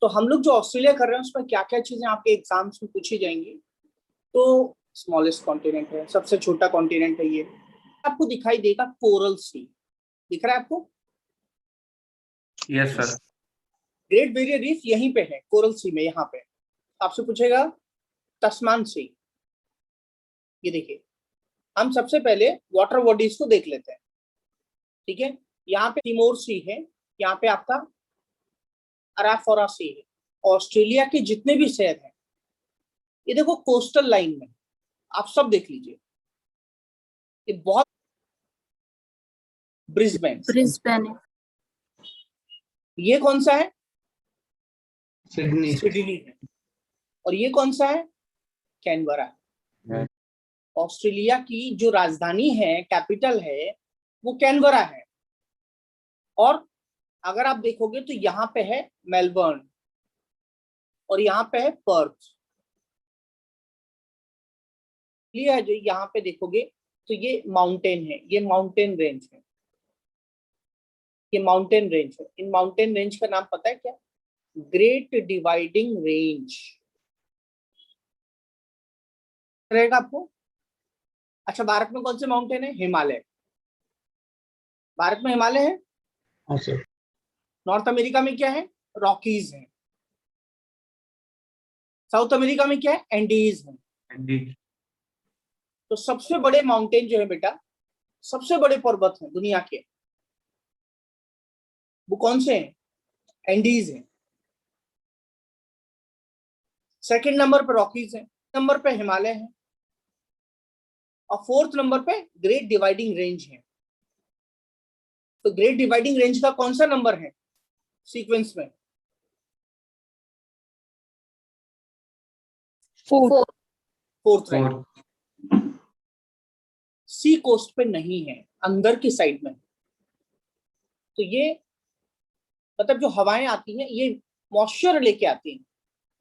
तो हम लोग जो ऑस्ट्रेलिया कर रहे हैं उसमें क्या क्या चीजें आपके एग्जाम्स में पूछी जाएंगी। तो स्मॉलेस्ट कॉन्टिनेंट है, सबसे छोटा कॉन्टिनेंट है ये। आपको दिखाई देगा कोरल सी, दिख रहा है आपको? Yes sir. Great barrier reef यहीं पे है, कोरल सी में, यहाँ पे। आपसे पूछेगा तस्मान सी। ये देखिए, हम सबसे पहले वाटर बॉडीज को देख लेते हैं, ठीक है। यहाँ पे तिमोर सी है, यहाँ पे आपका अराफोरा सी है। ऑस्ट्रेलिया के जितने भी शहर हैं, ये देखो कोस्टल लाइन में, आप सब देख लीजिए। ये बहुत ब्रिस्बेन ब्रिस्बेन है। ये कौन सा है? सिडनी। सिडनी है। और ये कौन सा है? कैनबरा। ऑस्ट्रेलिया की जो राजधानी है, कैपिटल है, वो कैनबरा है। और अगर आप देखोगे तो यहाँ पे है मेलबर्न और यहाँ पे है पर्थ। ये है जो यहाँ पे देखोगे तो ये माउंटेन है, ये माउंटेन रेंज है, ये माउंटेन रेंज है। इन माउंटेन रेंज का नाम पता है क्या? ग्रेट डिवाइडिंग रेंज रहेगा आपको। अच्छा, भारत में कौन से माउंटेन है? हिमालय। भारत में हिमालय है। हाँ सर। नॉर्थ अमेरिका में क्या है? रॉकीज है। साउथ अमेरिका में क्या है? एंडीज है। तो सबसे बड़े माउंटेन जो है बेटा, सबसे बड़े पर्वत हैं दुनिया के, वो कौन से हैं? एंडीज हैं। सेकंड नंबर पे रॉकीज है, नंबर पे हिमालय है, और फोर्थ नंबर पे ग्रेट डिवाइडिंग रेंज है। तो ग्रेट डिवाइडिंग रेंज का कौन सा नंबर है सीक्वेंस में? Fourth rank. सी कोस्ट पे नहीं है, अंदर की साइड में। तो ये मतलब जो हवाएं आती हैं ये मॉइस्चर लेके आती हैं,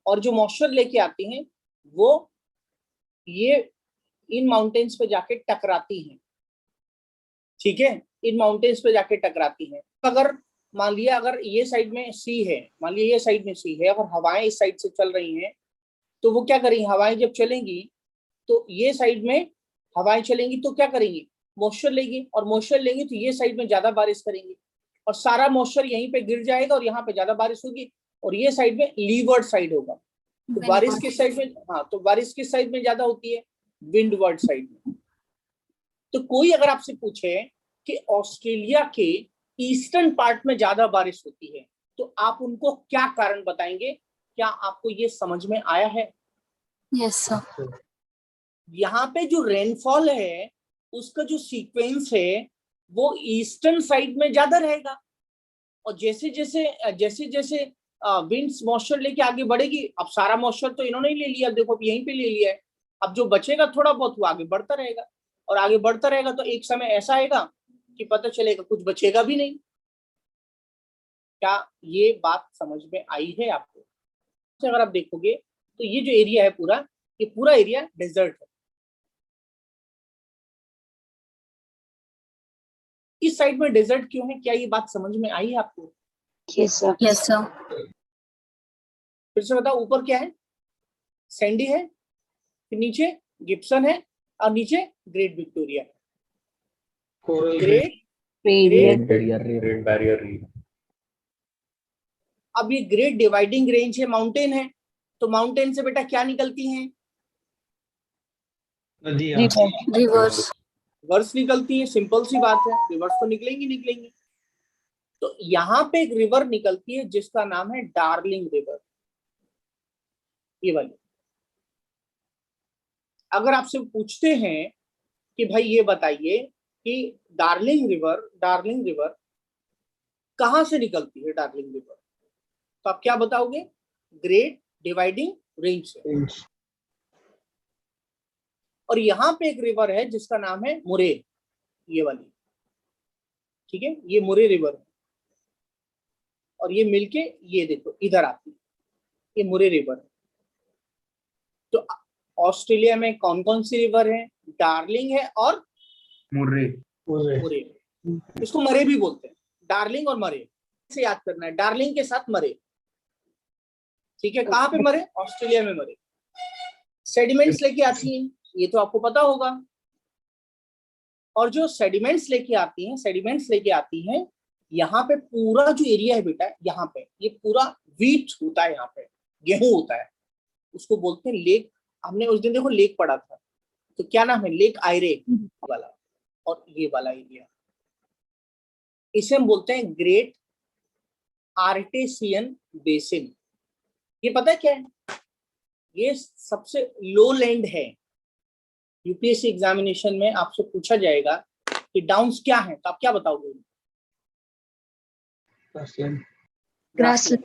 और जो मॉइस्चर लेके आती हैं वो ये इन माउंटेन्स पे जाके टकराती हैं, ठीक है। इन माउंटेन्स पे जाके टकराती हैं। अगर मान लिया अगर ये साइड में सी है, मान लिया ये साइड में सी है, अगर हवाएं इस साइड से चल रही हैं तो वो क्या करेंगी? हवाएं जब चलेंगी तो ये साइड में हवाएं चलेंगी तो क्या करेंगी? मॉइस्चर लेगी, और मॉइस्चर लेंगी तो ये साइड में ज्यादा बारिश करेंगी, और सारा मॉइस्चर यहीं पे गिर जाएगा और यहाँ पे ज्यादा बारिश होगी, और ये साइड में लीवर्ड साइड होगा। तो बारिश किस साइड में? हाँ, तो बारिश किस साइड में ज्यादा होती है? विंडवर्ड साइड में। तो कोई अगर आपसे पूछे कि ऑस्ट्रेलिया के ईस्टर्न पार्ट में ज्यादा बारिश होती है, तो आप उनको क्या कारण बताएंगे? क्या आपको ये समझ में आया है? Yes sir. यहाँ पे जो रेनफॉल है उसका जो सीक्वेंस है वो ईस्टर्न साइड में ज्यादा रहेगा, और जैसे जैसे विंड्स मॉइस्चर लेके आगे बढ़ेगी, अब सारा मॉइस्चर तो इन्होंने ही ले लिया, देखो यहीं पे ले लिया है, अब जो बचेगा थोड़ा बहुत वो आगे बढ़ता रहेगा, और आगे बढ़ता रहेगा तो एक समय ऐसा आएगा कि पता चलेगा कुछ बचेगा भी नहीं। क्या ये बात समझ में आई है आपको? अगर आप देखोगे तो ये जो एरिया है पूरा, ये पूरा एरिया डेजर्ट है। इस साइड में डेजर्ट क्यों है? क्या ये बात समझ में आई है आपको? Yes sir. Yes sir. फिर से बताओ, ऊपर क्या है? सैंडी है, फिर नीचे गिब्सन है, और नीचे ग्रेट विक्टोरिया है। Great barrier reef. अब ये ग्रेट डिवाइडिंग रेंज है, माउंटेन है, तो माउंटेन से बेटा क्या निकलती हैं? रिवर्स। रिवर्स निकलती है, सिंपल सी बात है, रिवर्स तो निकलेंगी। तो यहाँ पे एक रिवर निकलती है जिसका नाम है डार्लिंग रिवर, ये वाली। अगर आपसे पूछते हैं कि भाई ये बताइए कि डार्लिंग रिवर कहां से निकलती है? डार्लिंग रिवर, तो आप क्या बताओगे? ग्रेट डिवाइडिंग रेंज से। और यहाँ पे एक रिवर है जिसका नाम है मुरे, ये वाली, ठीक है, ये मुरे रिवर है, और ये मिलके ये देखो इधर आती है, ये मुरे रिवर है। तो ऑस्ट्रेलिया में कौन कौन सी रिवर है? डार्लिंग है और मुर्रे। इसको मरे भी बोलते हैं, डार्लिंग और मरे से याद करना है, डार्लिंग के साथ मरे। ठीक है, कहाँ पे मरे? ऑस्ट्रेलिया में मरे। सेडिमेंट्स लेके आती हैं, ये तो आपको पता होगा। और जो सेडिमेंट्स लेके आती हैं, यहाँ पे पूरा जो एरिया है बेटा, यहाँ पे ये पूरा व्हीट होता है, यहाँ पे गेहूं होता है, उसको बोलते हैं लेक। हमने उस दिन देखो लेक पढ़ा था, तो क्या नाम है? लेक आयरे वाला। और ये वाला एरिया, इसे हम बोलते हैं ग्रेट आर्टेसियन बेसिन। ये पता है क्या है? ये सबसे लो लैंड है। यूपीएससी एग्जामिनेशन में आपसे पूछा जाएगा कि डाउन्स क्या है, तो आप क्या बताओगे? ग्रासलैंड।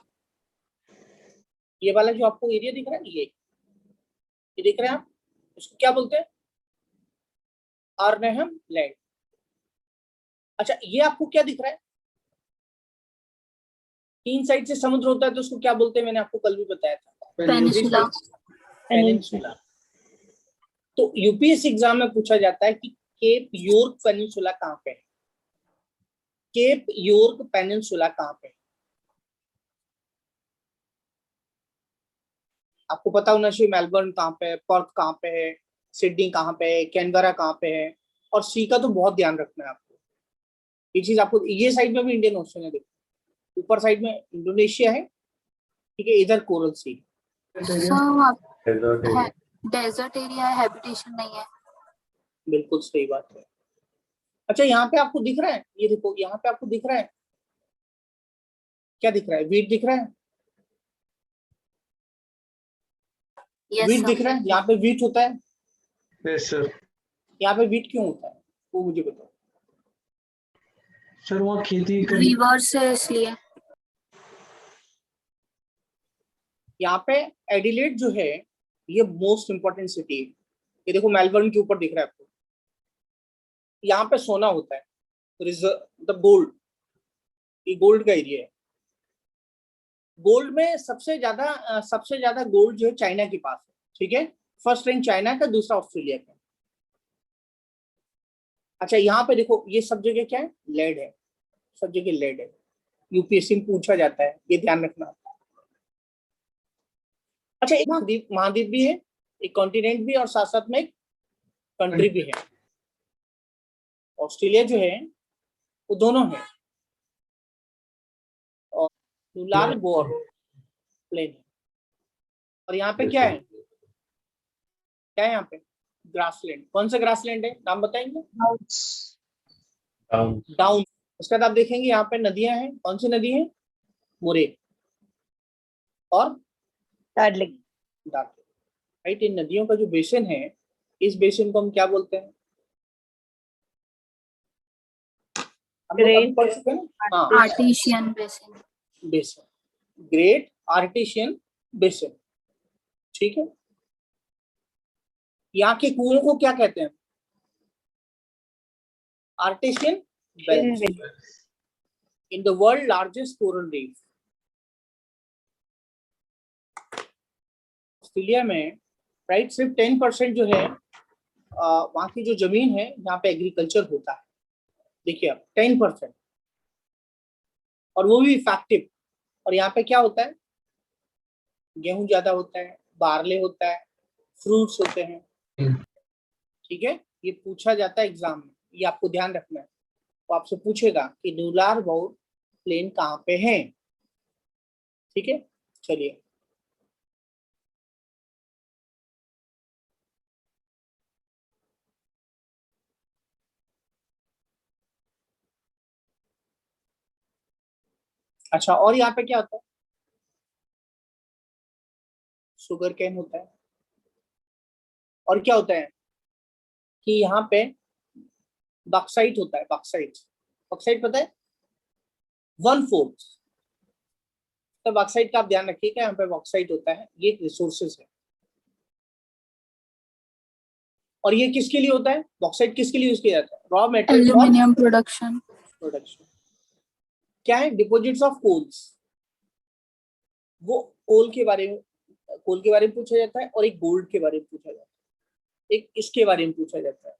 ये वाला जो आपको एरिया दिख रहा है, ये दिख रहा है आप, इसको क्या बोलते हैं? आर्नेहम लैंड। अच्छा, ये आपको क्या दिख रहा है? 3 साइड से समुद्र होता है तो उसको क्या बोलते हैं? मैंने आपको कल भी बताया था, पेनिनसुला। पेनिनसुला। तो यूपीएससी एग्जाम में पूछा जाता है कि केप योर्क पेनिनसुला कहाँ पे है? केप योर्क पेनिनसुला कहाँ पे है? आपको पता होना चाहिए मेलबर्न कहाँ पे है, पर्थ कहाँ पे है, सिडनी कहाँ पे है, कैनबरा कहाँ पे है। और सी का तो बहुत ध्यान रखना है आपको, ये चीज आपको। ये साइड में भी इंडियन ओशन है, देखो ऊपर साइड में इंडोनेशिया है, ठीक है, इधर कोरल सी। डेजर्ट एरिया है, हैबिटेशन नहीं है। बिल्कुल सही बात है। अच्छा, यहाँ पे आपको दिख रहा है, ये देखो यहाँ पे आपको दिख रहा है, क्या दिख रहा है? वीट दिख रहा है, वीट दिख रहा है। यहाँ पे वीट होता है। Yes sir. यहाँ पे वीट क्यों होता है वो मुझे बताओ सर। वहाँ खेती रिवर से, इसलिए। यहाँ पे एडिलेड जो है, ये मोस्ट इंपॉर्टेंट सिटी है। ये देखो मेलबर्न के ऊपर दिख रहा है आपको, यहाँ पे सोना होता है, मतलब गोल्ड, ये गोल्ड का एरिया है। गोल्ड में सबसे ज्यादा गोल्ड जो है चाइना के पास है, ठीक है। फर्स्ट रैंक चाइना का, दूसरा ऑस्ट्रेलिया का। अच्छा, यहाँ पे देखो ये सब जगह क्या है? लेड है, सब जगह लेड है। यूपीएससी में पूछा जाता है, ये ध्यान रखना। अच्छा, एक महाद्वीप भी है, एक कॉन्टिनेंट भी, और साथ साथ में एक कंट्री भी है। ऑस्ट्रेलिया जो है वो दोनों है, और लूलार बोर प्लेन है। और यहाँ पे क्या है? क्या है यहाँ पे? ग्रासलैंड। कौन सा ग्रासलैंड है, नाम बताएंगे? डाउन। उसके बाद आप देखेंगे यहाँ पे नदियां हैं। कौन सी नदी है? मुरे और डार्लिंग। राइट। इन नदियों का जो बेसिन है, इस बेसिन को हम क्या बोलते हैं? हम लोग पढ़ चुके हैं ना? हाँ, artesian basin. Basin, great artesian basin, ठीक है। यहाँ के कुओं को क्या कहते हैं? Artesian wells. In the world largest coral reef. Australia में राइट सिर्फ 10% जो है वहाँ की जो जमीन है यहाँ पे एग्रीकल्चर होता है। देखिए आप, 10%, और वो भी इफेक्टिव। और यहाँ पे क्या होता है? गेहूं ज्यादा होता है, बार्ले होता है, फ्रूट्स होते हैं, ठीक है। ये पूछा जाता है एग्जाम में, ये आपको ध्यान रखना है। वो आपसे पूछेगा कि न्यूलार बाउल प्लेन कहाँ पे है, ठीक है। चलिए, अच्छा, और यहाँ पे क्या होता है? शुगर केन होता है। और क्या होता है कि यहाँ पे बॉक्साइट होता है। बॉक्साइट, बॉक्साइट पता है? 1/4। तो बॉक्साइट का आप ध्यान रखिएगा, यहाँ पे बॉक्साइट होता है, ये रिसोर्सेज है। और ये किसके लिए होता है? बॉक्साइट किसके लिए यूज किया जाता है? Raw material aluminium production. क्या है? Deposits of coals. वो कोल के बारे में पूछा जाता है, और एक गोल्ड के बारे में पूछा जाता है, एक इसके बारे में पूछा जाता है।